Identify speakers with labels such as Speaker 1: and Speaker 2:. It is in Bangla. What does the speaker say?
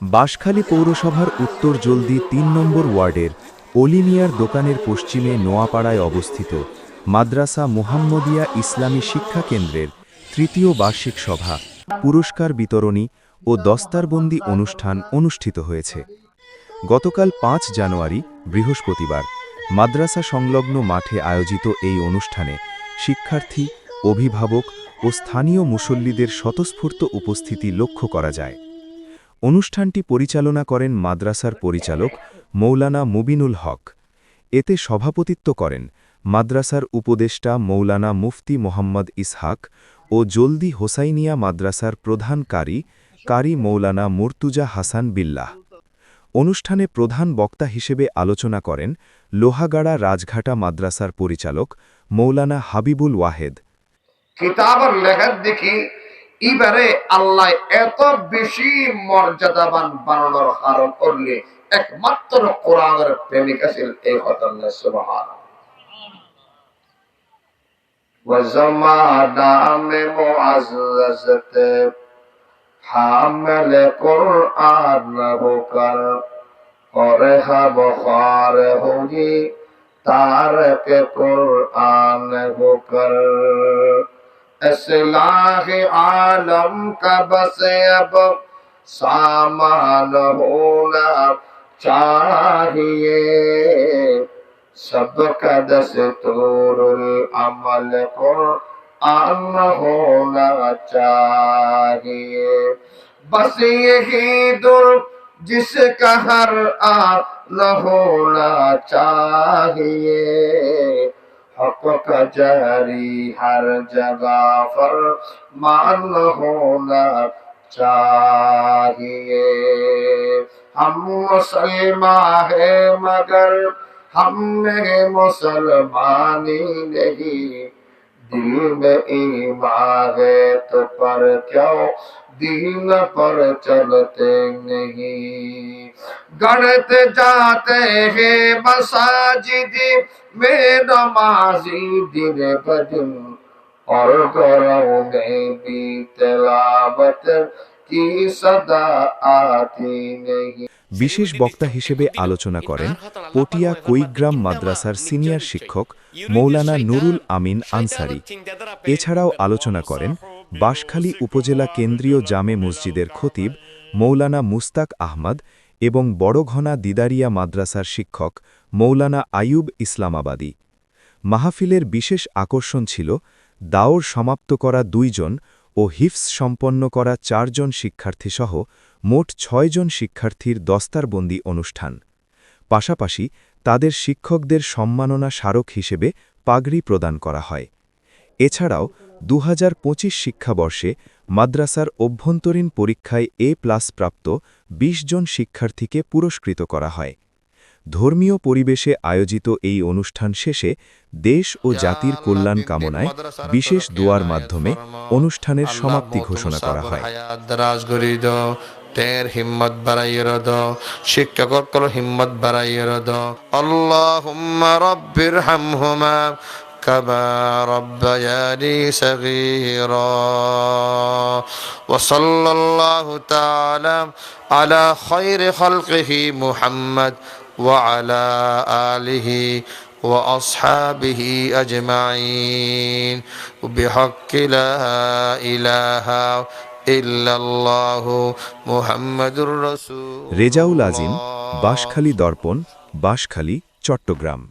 Speaker 1: বাঁশখালী পৌরসভার উত্তর জলদি ৩ নম্বর ওয়ার্ডের অলিমিয়ার দোকানের পশ্চিমে নোয়াপাড়ায় অবস্থিত মাদ্রাসা মুহাম্মদিয়া ইসলামী শিক্ষা কেন্দ্রের তৃতীয় বার্ষিক সভা, পুরস্কার বিতরণী ও দস্তারবন্দি অনুষ্ঠান অনুষ্ঠিত হয়েছে। গতকাল ৫ জানুয়ারি বৃহস্পতিবার মাদ্রাসা সংলগ্ন মাঠে আয়োজিত এই অনুষ্ঠানে শিক্ষার্থী, অভিভাবক ও স্থানীয় মুসল্লিদের স্বতঃস্ফূর্ত উপস্থিতি লক্ষ্য করা যায়। অনুষ্ঠানটি পরিচালনা করেন মাদ্রাসার পরিচালক মৌলানা মুবিনুল হক। এতে সভাপতিত্ব করেন মাদ্রাসার উপদেষ্টা মৌলানা মুফতি মোহাম্মদ ইসহাক ও জলদি হোসাইনিয়া মাদ্রাসার প্রধান কারি মৌলানা মুর্তুজা হাসান বিল্লাহ। অনুষ্ঠানে প্রধান বক্তা হিসেবে আলোচনা করেন লোহাগাড়া রাজঘাটা মাদ্রাসার পরিচালক মৌলানা হাবিবুল ওয়াহেদ।
Speaker 2: কিতাবের লেখার দেখি এবারে আল্লাহ এত বেশি মর্যাদাবান বানানোর কারণ করলে একমাত্র কোরআনের প্রেমিক আছেন এই হতাল্লাহ সুবহানাল্লাহ। ওয়াজমানা মে মুআজ্জাত হামিল কুরআন হোকর और हम खार होगी तारक कुरान होकर इस्लाह आलम का बस अब सामान होना चाहिए सबका दस्तूरुल अमल कुरान होना चाहिए बस यही दुर जिसका हर आन होना चाहिए हक का जारी हर जगह पर मान होना चाहिए हम मुसलमान है मगर हम में मुसलमानी नहीं दिल में ईमान है तो पर क्यों दीन पर चलते नहीं गणत जाते हैं मसाजिद में नमाजी दिन बदिन और घरों में भी तिलावत की सदा आती नहीं।
Speaker 1: বিশেষ বক্তা হিসেবে আলোচনা করেন পটিয়া কুইগ্রাম মাদ্রাসার সিনিয়র শিক্ষক মৌলানা নুরুল আমিন আনসারি। এছাড়াও আলোচনা করেন বাঁশখালী উপজেলা কেন্দ্রীয় জামে মসজিদের খতিব মৌলানা মুস্তাক আহমদ এবং বড়ঘনা দিদারিয়া মাদ্রাসার শিক্ষক মৌলানা আয়ুব ইসলামাবাদী। মাহফিলের বিশেষ আকর্ষণ ছিল দাওর সমাপ্ত করা ২ জন ও হিফজ সম্পন্ন করা ৪ জন শিক্ষার্থীসহ মোট ৬ জন শিক্ষার্থীর দস্তারবন্দি অনুষ্ঠান। পাশাপাশি তাদের শিক্ষকদের সম্মাননা স্মারক হিসেবে পাগড়ি প্রদান করা হয়। এছাড়াও ২০২৫ শিক্ষাবর্ষে মাদ্রাসার অভ্যন্তরীণ পরীক্ষায় A+ প্রাপ্ত ২০ জন শিক্ষার্থীকে পুরস্কৃত করা হয়। ধর্মীয় পরিবেশে আয়োজিত এই অনুষ্ঠান শেষে দেশ ও জাতির কল্যাণ কামনায় বিশেষ দোয়ার মাধ্যমে অনুষ্ঠানের সমাপ্তি ঘোষণা করা হয়।
Speaker 2: তের হিম্মত বাড়াইয়ে দাও, শিক্ষকর হিম্মত বাড়াইয়ে দাও। আল্লাহুম্মা রাব্বির হামহুমা কামা রাব্বায়ানি সগীরা ওয়া সাল্লাল্লাহু তাআলা আলা খায়রি খালকিহি মুহাম্মদ ওয়া আলা আলিহি ওয়া আসহাবিহি আজমাইন বিহাক্কি লা ইলাহা ইল্লাল্লাহু মুহাম্মাদুর রাসূল।
Speaker 1: রেজাউল আজিম, বাঁশখালী দর্পণ, বাঁশখালী, চট্টগ্রাম।